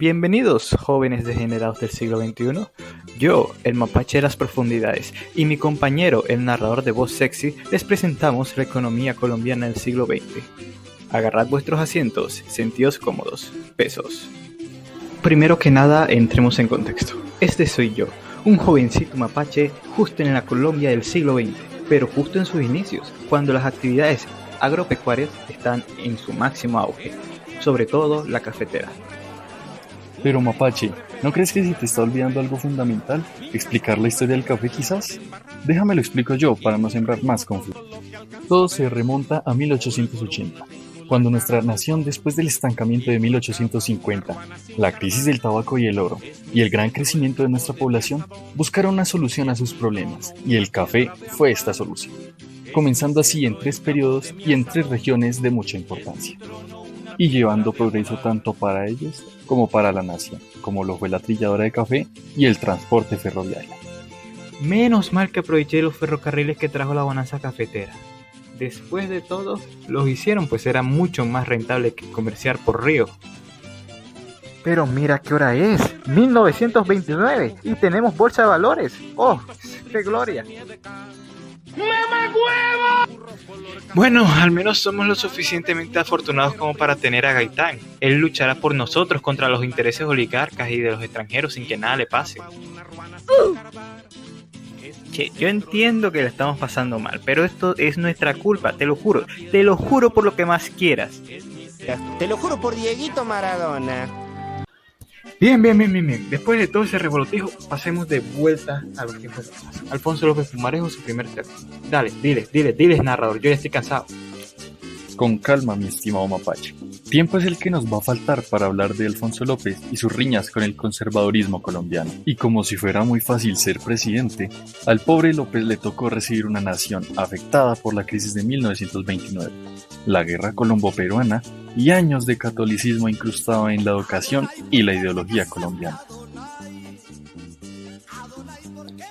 Bienvenidos, jóvenes degenerados del siglo XXI. Yo, el mapache de las profundidades, y mi compañero, el narrador de voz sexy, les presentamos la economía colombiana del siglo XX. Agarrad vuestros asientos, sentíos cómodos, pesos. Primero que nada, entremos en contexto. Este soy yo, un jovencito mapache justo en la Colombia del siglo XX, pero justo en sus inicios, cuando las actividades agropecuarias están en su máximo auge, sobre todo la cafetera. Pero Mapache, ¿no crees que se te está olvidando algo fundamental? ¿Explicar la historia del café quizás? Déjame lo explico yo para no sembrar más conflicto. Todo se remonta a 1880, cuando nuestra nación, después del estancamiento de 1850, la crisis del tabaco y el oro, y el gran crecimiento de nuestra población, buscaron una solución a sus problemas, y el café fue esta solución, comenzando así en 3 periodos y en 3 regiones de mucha importancia, y llevando progreso tanto para ellos como para la nación, como lo fue la trilladora de café y el transporte ferroviario. Menos mal que aproveché los ferrocarriles que trajo la bonanza cafetera. Después de todo, los hicieron pues era mucho más rentable que comerciar por río. Pero mira qué hora es, 1929, y tenemos bolsa de valores. ¡Oh, qué gloria! Bueno, al menos somos lo suficientemente afortunados como para tener a Gaitán. Él luchará por nosotros contra los intereses oligarcas y de los extranjeros sin que nada le pase. Che, yo entiendo que le estamos pasando mal, pero esto es nuestra culpa, te lo juro por lo que más quieras. Te lo juro por Dieguito Maradona. Bien. Después de todo ese revolotijo, pasemos de vuelta a los tiempos de paz. Alfonso López Pumarejo, su primer término. Dale, diles, narrador, yo ya estoy cansado. Con calma, mi estimado Mapache. Tiempo es el que nos va a faltar para hablar de Alfonso López y sus riñas con el conservadurismo colombiano. Y como si fuera muy fácil ser presidente, al pobre López le tocó recibir una nación afectada por la crisis de 1929, la guerra colombo-peruana y años de catolicismo incrustado en la educación y la ideología colombiana.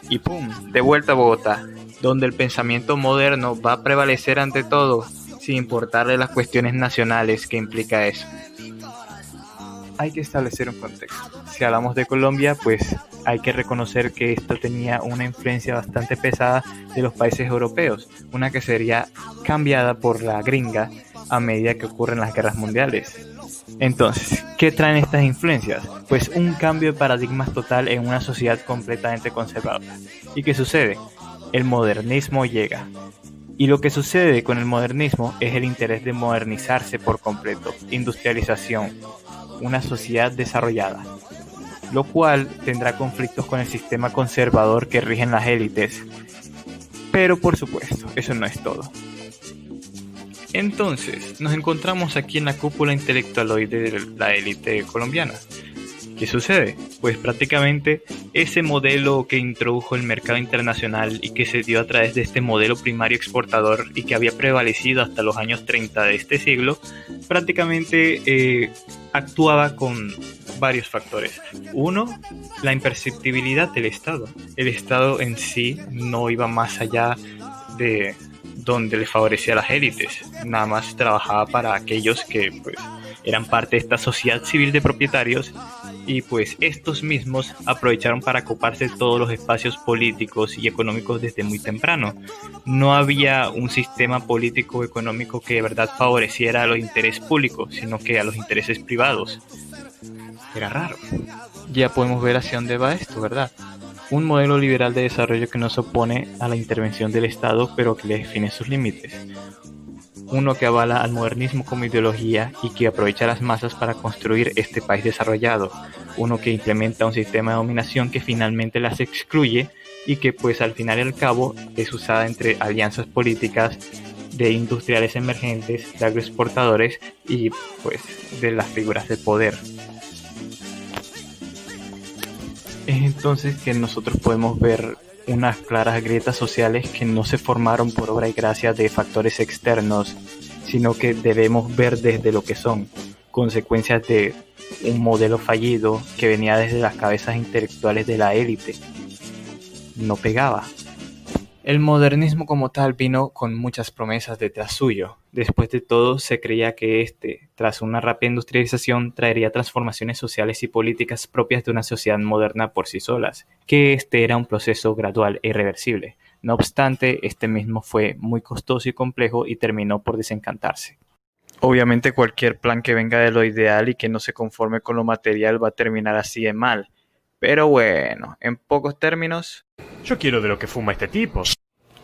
Y pum, de vuelta a Bogotá, donde el pensamiento moderno va a prevalecer ante todo, sin importarle las cuestiones nacionales que implica eso. Hay que establecer un contexto. Si hablamos de Colombia, pues hay que reconocer que esto tenía una influencia bastante pesada de los países europeos, una que sería cambiada por la gringa a medida que ocurren las guerras mundiales. Entonces, ¿qué traen estas influencias? Pues un cambio de paradigmas total en una sociedad completamente conservadora. ¿Y qué sucede? El modernismo llega. Y lo que sucede con el modernismo es el interés de modernizarse por completo, industrialización, una sociedad desarrollada, lo cual tendrá conflictos con el sistema conservador que rigen las élites. Pero por supuesto, eso no es todo. Entonces, nos encontramos aquí en la cúpula intelectualoide de la élite colombiana. ¿Qué sucede? Pues prácticamente ese modelo que introdujo el mercado internacional y que se dio a través de este modelo primario exportador y que había prevalecido hasta los años 30 de este siglo, prácticamente actuaba con varios factores. Uno, la imperceptibilidad del Estado. El Estado en sí no iba más allá de donde le favorecía a las élites, nada más trabajaba para aquellos que pues eran parte de esta sociedad civil de propietarios y pues estos mismos aprovecharon para ocuparse todos los espacios políticos y económicos desde muy temprano. No había un sistema político o económico que de verdad favoreciera a los intereses públicos, sino que a los intereses privados. Era raro. Ya podemos ver hacia dónde va esto, ¿verdad? Un modelo liberal de desarrollo que no se opone a la intervención del Estado, pero que le define sus límites. Uno que avala al modernismo como ideología y que aprovecha las masas para construir este país desarrollado. Uno que implementa un sistema de dominación que finalmente las excluye y que pues al final y al cabo es usada entre alianzas políticas de industriales emergentes, de agroexportadores y pues de las figuras de poder. Es entonces que nosotros podemos ver unas claras grietas sociales que no se formaron por obra y gracia de factores externos, sino que debemos ver desde lo que son consecuencias de un modelo fallido que venía desde las cabezas intelectuales de la élite. No pegaba. El modernismo como tal vino con muchas promesas detrás suyo. Después de todo, se creía que tras una rápida industrialización, traería transformaciones sociales y políticas propias de una sociedad moderna por sí solas, que era un proceso gradual e irreversible. No obstante, mismo fue muy costoso y complejo y terminó por desencantarse. Obviamente cualquier plan que venga de lo ideal y que no se conforme con lo material va a terminar así de mal. Pero bueno, en pocos términos, Yo quiero de lo que fuma este tipo.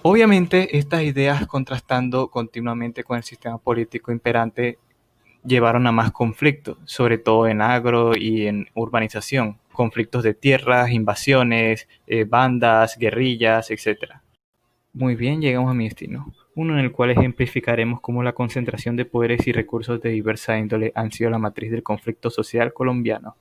obviamente estas ideas contrastando continuamente con el sistema político imperante llevaron a más conflictos, sobre todo en agro y en urbanización, conflictos de tierras, invasiones, bandas, guerrillas, etc. Muy bien, llegamos a mi destino, uno en el cual ejemplificaremos cómo la concentración de poderes y recursos de diversa índole han sido la matriz del conflicto social colombiano.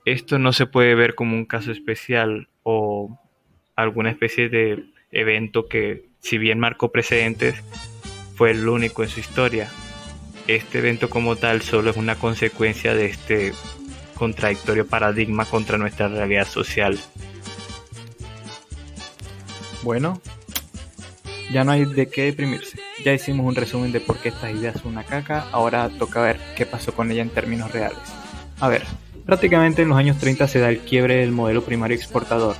Esto no se puede ver como un caso especial o alguna especie de evento que, si bien marcó precedentes, fue el único en su historia. Este evento como tal solo es una consecuencia de este contradictorio paradigma contra nuestra realidad social. Bueno, ya no hay de qué deprimirse. Ya hicimos un resumen de por qué estas ideas son una caca, ahora toca ver qué pasó con ella en términos reales. A ver, prácticamente en los años 30 se da el quiebre del modelo primario exportador.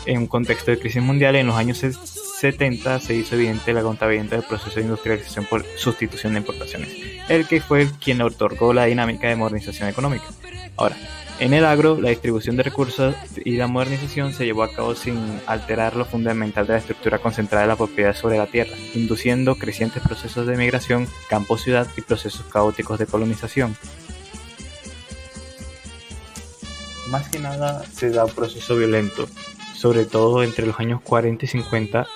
En un contexto de crisis mundial, en los años 70 se hizo evidente el agotamiento del proceso de industrialización por sustitución de importaciones, el que fue quien otorgó la dinámica de modernización económica. Ahora, en el agro, la distribución de recursos y la modernización se llevó a cabo sin alterar lo fundamental de la estructura concentrada de la propiedad sobre la tierra, induciendo crecientes procesos de migración, campo-ciudad y procesos caóticos de colonización. Más que nada se da un proceso violento, sobre todo entre los años 40 y 50,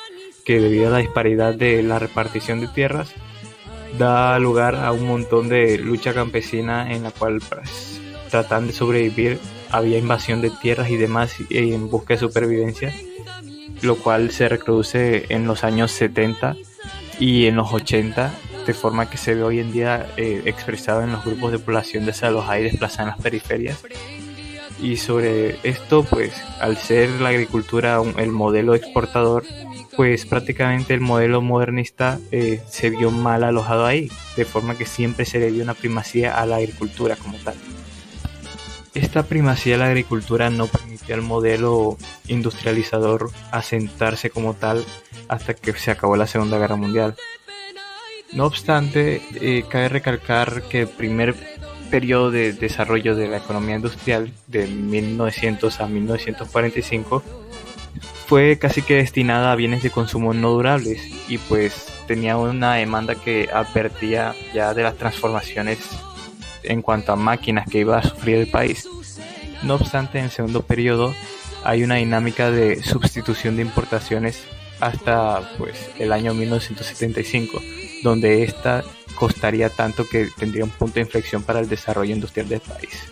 que debido a la disparidad de la repartición de tierras, da lugar a un montón de lucha campesina en la cual, pues, tratando de sobrevivir, había invasión de tierras y demás en busca de supervivencia, lo cual se reproduce en los años 70 y en los 80, de forma que se ve hoy en día expresado en los grupos de población desalojada y desplazada en las periferias. Y sobre esto, pues, al ser la agricultura el modelo exportador, pues prácticamente el modelo modernista se vio mal alojado ahí, de forma que siempre se le dio una primacía a la agricultura como tal. Esta primacía de la agricultura no permitió al modelo industrializador asentarse como tal hasta que se acabó la Segunda Guerra Mundial. No obstante, cabe recalcar que el primer periodo de desarrollo de la economía industrial de 1900 a 1945 fue casi que destinada a bienes de consumo no durables y pues tenía una demanda que advertía ya de las transformaciones en cuanto a máquinas que iba a sufrir el país. No obstante, en el segundo periodo hay una dinámica de sustitución de importaciones hasta pues el año 1975, donde esta costaría tanto que tendría un punto de inflexión para el desarrollo industrial del país.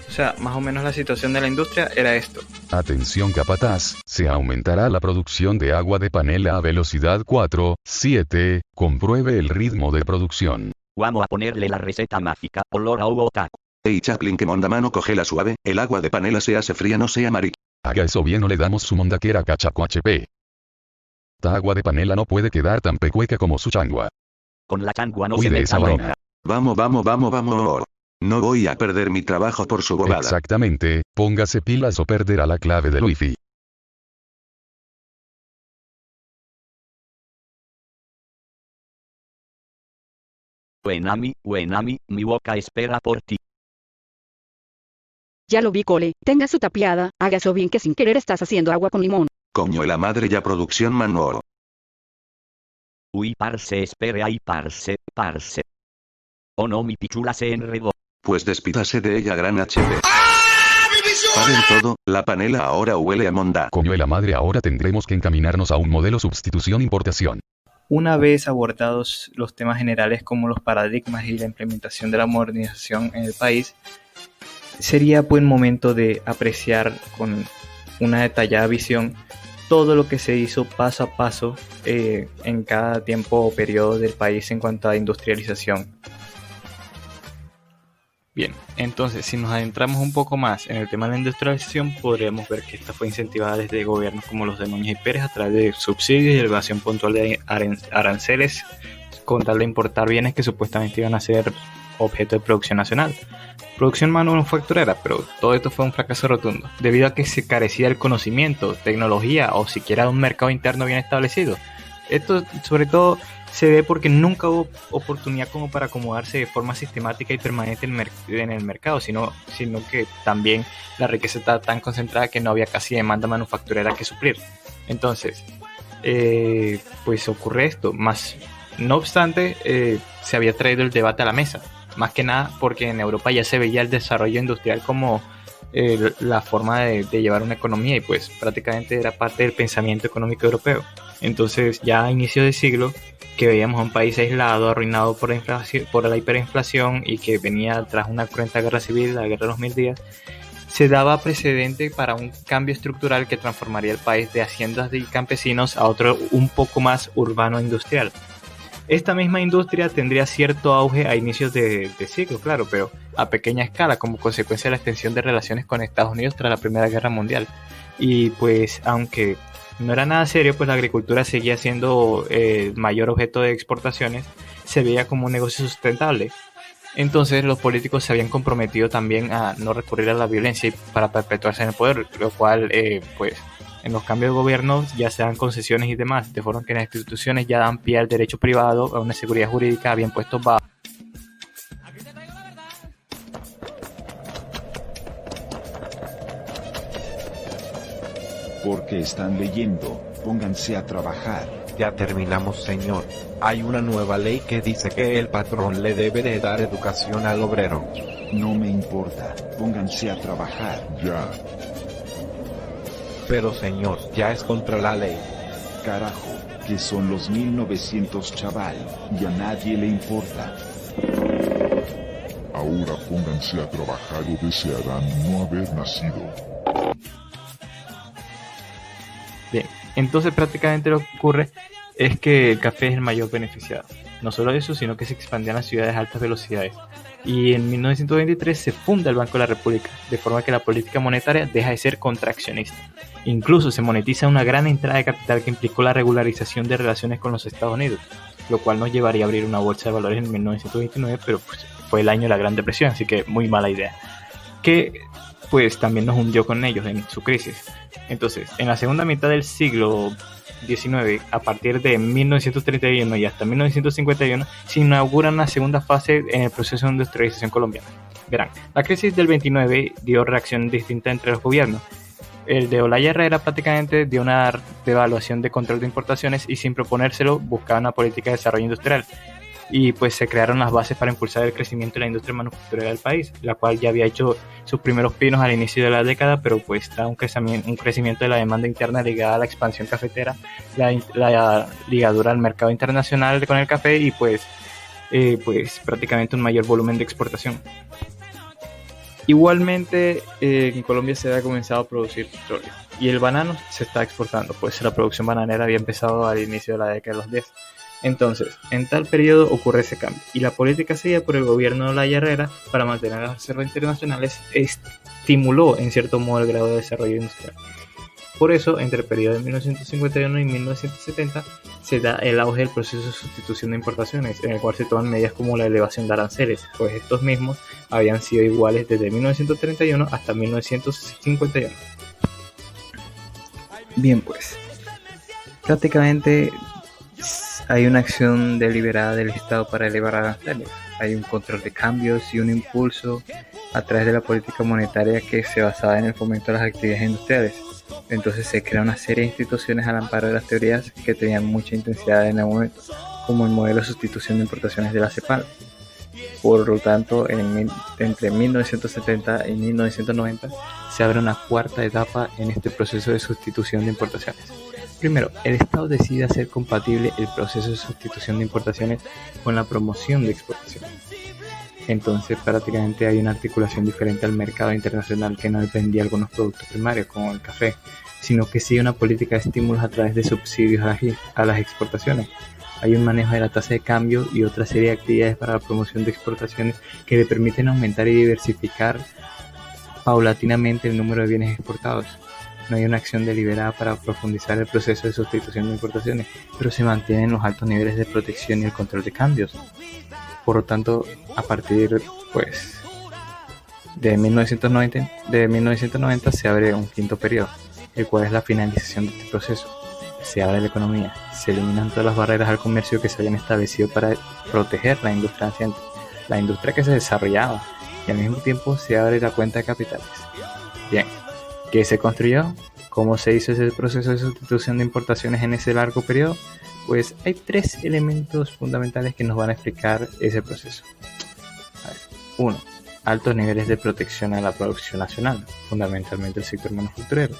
O sea, más o menos la situación de la industria era esto. Atención capataz, se aumentará la producción de agua de panela a velocidad 4-7, compruebe el ritmo de producción. Vamos a ponerle la receta mágica, olor a huevo taco. Ey Chaplin que monda mano cógela suave, el agua de panela se hace fría no sea maric. Haga eso bien o le damos su mondaquera cachaco HP. Ta agua de panela no puede quedar tan pecueca como su changua. Con la changua no Cuide se meta esa bronca. vaina. Vamos. No voy a perder mi trabajo por su bobada. Exactamente, póngase pilas o perderá la clave del wifi. Buenami, mi boca espera por ti. Ya lo vi, Cole. Tenga su tapiada, haga eso bien que sin querer estás haciendo agua con limón. Coño la madre ya producción manual. Uy, parce, espere ahí, parce. Oh no, mi pichula se enredó. Pues despídase de ella gran HP. Paren todo, la panela ahora huele a monda. Coño de la madre, ahora tendremos que encaminarnos a un modelo sustitución-importación. Una vez abordados los temas generales como los paradigmas y la implementación de la modernización en el país, sería buen momento de apreciar con una detallada visión todo lo que se hizo paso a paso en cada tiempo o periodo del país en cuanto a industrialización. Bien, entonces si nos adentramos un poco más en el tema de la industrialización, podríamos ver que esta fue incentivada desde gobiernos como los de Núñez y Pérez a través de subsidios y elevación puntual de aranceles con tal de importar bienes que supuestamente iban a ser objeto de producción nacional. Producción manufacturera, pero todo esto fue un fracaso rotundo, debido a que se carecía del conocimiento, tecnología o siquiera de un mercado interno bien establecido. Esto sobre todo se ve porque nunca hubo oportunidad como para acomodarse de forma sistemática y permanente en el mercado, sino que también la riqueza estaba tan concentrada que no había casi demanda manufacturera que suplir. Entonces, pues ocurre esto, no obstante, se había traído el debate a la mesa, más que nada porque en Europa ya se veía el desarrollo industrial como la forma de llevar una economía y pues prácticamente era parte del pensamiento económico europeo. Entonces ya a inicio de siglo que veíamos a un país aislado, arruinado por la hiperinflación y que venía tras una cruenta guerra civil, la guerra de los 1000 días, se daba precedente para un cambio estructural que transformaría el país de haciendas y campesinos a otro un poco más urbano industrial. Esta misma industria tendría cierto auge a inicios de siglo, claro, pero a pequeña escala como consecuencia de la extensión de relaciones con Estados Unidos tras la Primera Guerra Mundial. Y pues aunque no era nada serio, pues la agricultura seguía siendo el mayor objeto de exportaciones, se veía como un negocio sustentable. Entonces los políticos se habían comprometido también a no recurrir a la violencia para perpetuarse en el poder, lo cual pues en los cambios de gobierno ya se dan concesiones y demás, de forma que las instituciones ya dan pie al derecho privado, a una seguridad jurídica bien puestos bajo. Porque están leyendo, pónganse a trabajar. Ya terminamos, señor. Hay una nueva ley que dice que el patrón le debe de dar educación al obrero. No me importa, pónganse a trabajar. Ya. Pero señor, ya es contra la ley. Carajo, que son los 1900 chaval, y a nadie le importa. Ahora pónganse a trabajar o desearán no haber nacido. Bien, entonces prácticamente lo que ocurre es que el café es el mayor beneficiado. No solo eso, sino que se expandían las ciudades a altas velocidades. Y en 1923 se funda el Banco de la República, de forma que la política monetaria deja de ser contraccionista. Incluso se monetiza una gran entrada de capital que implicó la regularización de relaciones con los Estados Unidos, lo cual nos llevaría a abrir una bolsa de valores en 1929, pero pues, fue el año de la Gran Depresión, así que muy mala idea. Que pues también nos hundió con ellos en su crisis. Entonces, en la segunda mitad del siglo XIX, a partir de 1931 y hasta 1951, se inaugura una segunda fase en el proceso de industrialización colombiana. Verán, la crisis del 29 dio reacción distinta entre los gobiernos. El de Olaya Herrera prácticamente dio una devaluación de control de importaciones y sin proponérselo buscaba una política de desarrollo industrial. Y pues se crearon las bases para impulsar el crecimiento de la industria manufacturera del país, la cual ya había hecho sus primeros pinos al inicio de la década, pero pues da un crecimiento de la demanda interna ligada a la expansión cafetera, la ligadura al mercado internacional con el café y pues prácticamente un mayor volumen de exportación. Igualmente, en Colombia se había comenzado a producir petróleo y el banano se está exportando, pues la producción bananera había empezado al inicio de la década de los 10. Entonces, en tal periodo ocurre ese cambio y la política seguida por el gobierno de Olaya Herrera para mantener las reservas internacionales estimuló en cierto modo el grado de desarrollo industrial. Por eso, entre el periodo de 1951 y 1970 se da el auge del proceso de sustitución de importaciones, en el cual se toman medidas como la elevación de aranceles, pues estos mismos habían sido iguales desde 1931 hasta 1951. Bien, pues, prácticamente hay una acción deliberada del Estado para elevar aranceles. Hay un control de cambios y un impulso a través de la política monetaria que se basaba en el fomento de las actividades industriales. Entonces se crea una serie de instituciones al amparo de las teorías que tenían mucha intensidad en el momento, como el modelo de sustitución de importaciones de la CEPAL. Por lo tanto, entre 1970 y 1990 se abre una cuarta etapa en este proceso de sustitución de importaciones. Primero, el Estado decide hacer compatible el proceso de sustitución de importaciones con la promoción de exportaciones. Entonces prácticamente hay una articulación diferente al mercado internacional que no dependía de algunos productos primarios como el café, sino que sigue una política de estímulos a través de subsidios a las exportaciones. Hay un manejo de la tasa de cambio y otra serie de actividades para la promoción de exportaciones que le permiten aumentar y diversificar paulatinamente el número de bienes exportados. No hay una acción deliberada para profundizar el proceso de sustitución de importaciones, pero se mantienen los altos niveles de protección y el control de cambios. Por lo tanto, a partir de 1990 se abre un quinto periodo, el cual es la finalización de este proceso. Se abre la economía, se eliminan todas las barreras al comercio que se habían establecido para proteger la industria naciente, la industria que se desarrollaba, y al mismo tiempo se abre la cuenta de capitales. Bien, ¿qué se construyó? ¿Cómo se hizo ese proceso de sustitución de importaciones en ese largo periodo? Pues hay tres elementos fundamentales que nos van a explicar ese proceso. 1. Altos niveles de protección a la producción nacional, fundamentalmente el sector manufacturero.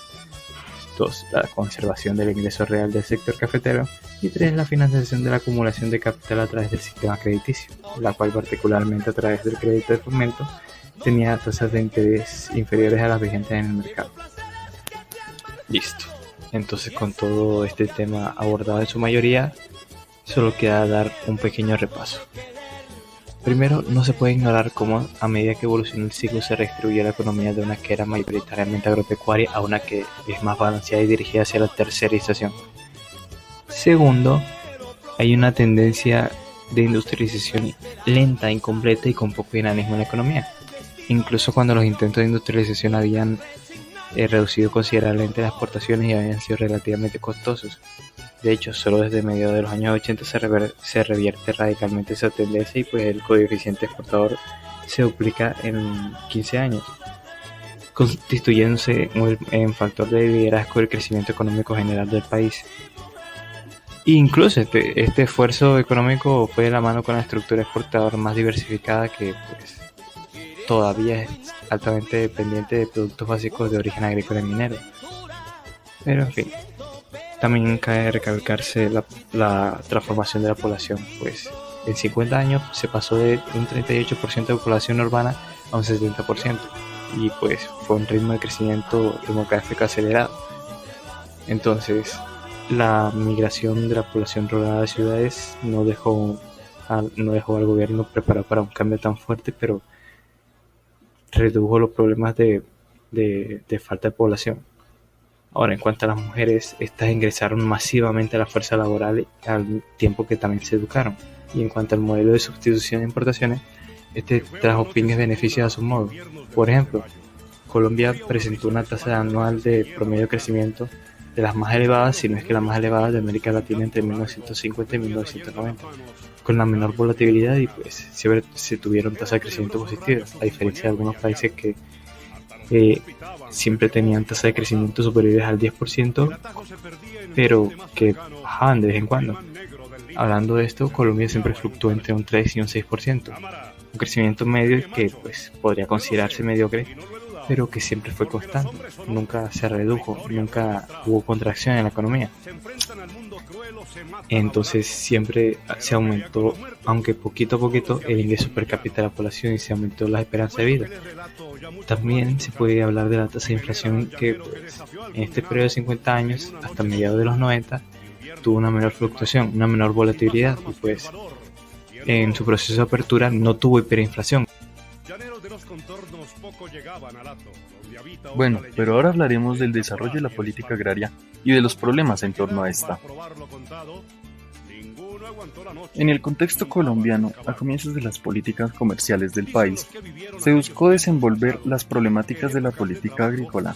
2. La conservación del ingreso real del sector cafetero. Y 3. La financiación de la acumulación de capital a través del sistema crediticio, la cual particularmente a través del crédito de fomento tenía tasas de interés inferiores a las vigentes en el mercado. Listo. Entonces, con todo este tema abordado en su mayoría, solo queda dar un pequeño repaso. Primero, no se puede ignorar cómo a medida que evolucionó el ciclo se redistribuyó la economía de una que era mayoritariamente agropecuaria a una que es más balanceada y dirigida hacia la tercerización. Segundo, hay una tendencia de industrialización lenta, incompleta y con poco dinamismo en la economía. Incluso cuando los intentos de industrialización habían reducido considerablemente las exportaciones y habían sido relativamente costosos. De hecho, solo desde mediados de los años 80 se revierte radicalmente esa tendencia y pues el coeficiente exportador se duplica en 15 años, constituyéndose en factor de liderazgo del crecimiento económico general del país. E incluso este esfuerzo económico fue de la mano con la estructura exportadora más diversificada que pues todavía es altamente dependiente de productos básicos de origen agrícola y minero. Pero en fin, también cabe recalcarse la transformación de la población, pues en 50 años se pasó de un 38% de población urbana a un 70%, y pues fue un ritmo de crecimiento demográfico acelerado. Entonces, la migración de la población rural a ciudades no dejó al gobierno preparado para un cambio tan fuerte, pero redujo los problemas de falta de población. Ahora, en cuanto a las mujeres, estas ingresaron masivamente a la fuerza laboral al tiempo que también se educaron. Y en cuanto al modelo de sustitución de importaciones, este trajo fines y beneficios a su modo. Por ejemplo, Colombia presentó una tasa anual de promedio de crecimiento de las más elevadas, si no es que la más elevada de América Latina entre 1950 y 1990, con la menor volatilidad, y pues se tuvieron tasas de crecimiento positivas, a diferencia de algunos países que siempre tenían tasas de crecimiento superiores al 10%, pero que bajaban de vez en cuando. Hablando de esto, Colombia siempre fluctúa entre un 3 y un 6%, un crecimiento medio que pues podría considerarse mediocre, pero que siempre fue constante, nunca se redujo, nunca hubo contracción en la economía. Entonces siempre se aumentó, aunque poquito a poquito, el ingreso per cápita de la población y se aumentó la esperanza de vida. También se puede hablar de la tasa de inflación que pues, en este periodo de 50 años, hasta mediados de los 90, tuvo una menor fluctuación, una menor volatilidad y pues en su proceso de apertura no tuvo hiperinflación. Bueno, pero ahora hablaremos del desarrollo de la política agraria y de los problemas en torno a esta. En el contexto colombiano, a comienzos de las políticas comerciales del país, se buscó desenvolver las problemáticas de la política agrícola,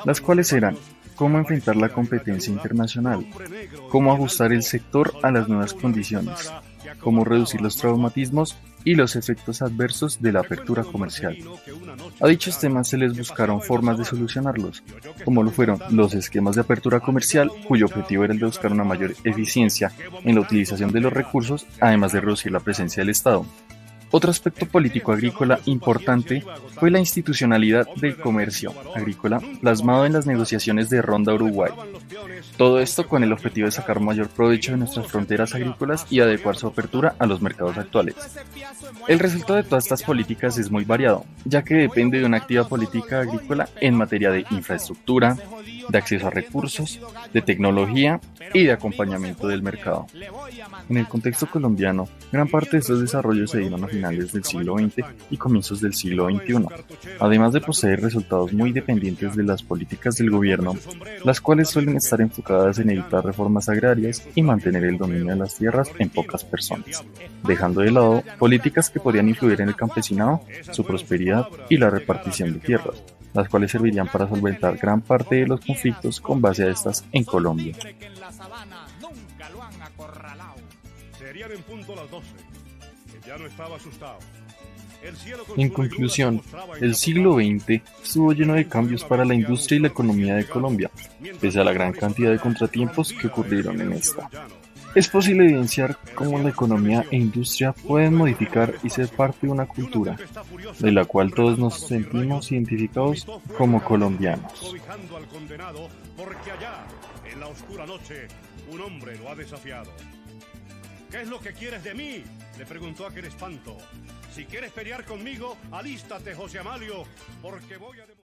las cuales eran cómo enfrentar la competencia internacional, cómo ajustar el sector a las nuevas condiciones, cómo reducir los traumatismos y los efectos adversos de la apertura comercial. A dichos temas se les buscaron formas de solucionarlos, como lo fueron los esquemas de apertura comercial, cuyo objetivo era el de buscar una mayor eficiencia en la utilización de los recursos, además de reducir la presencia del Estado. Otro aspecto político agrícola importante fue la institucionalidad del comercio agrícola plasmado en las negociaciones de Ronda Uruguay. Todo esto con el objetivo de sacar mayor provecho de nuestras fronteras agrícolas y adecuar su apertura a los mercados actuales. El resultado de todas estas políticas es muy variado, ya que depende de una activa política agrícola en materia de infraestructura, de acceso a recursos, de tecnología y de acompañamiento del mercado. En el contexto colombiano, gran parte de estos desarrollos se dieron a finales del siglo XX y comienzos del siglo XXI, además de poseer resultados muy dependientes de las políticas del gobierno, las cuales suelen estar enfocadas en evitar reformas agrarias y mantener el dominio de las tierras en pocas personas, dejando de lado políticas que podrían influir en el campesinado, su prosperidad y la repartición de tierras, las cuales servirían para solventar gran parte de los conflictos con base a estas en Colombia. En conclusión, el siglo XX estuvo lleno de cambios para la industria y la economía de Colombia, pese a la gran cantidad de contratiempos que ocurrieron en esta. Es posible evidenciar cómo la economía e industria pueden modificar y ser parte de una cultura, de la cual todos nos sentimos identificados como colombianos. ¿Qué es lo que quieres de mí?, le preguntó aquel espanto. Si quieres pelear conmigo, alístate, José Amalio, porque voy a...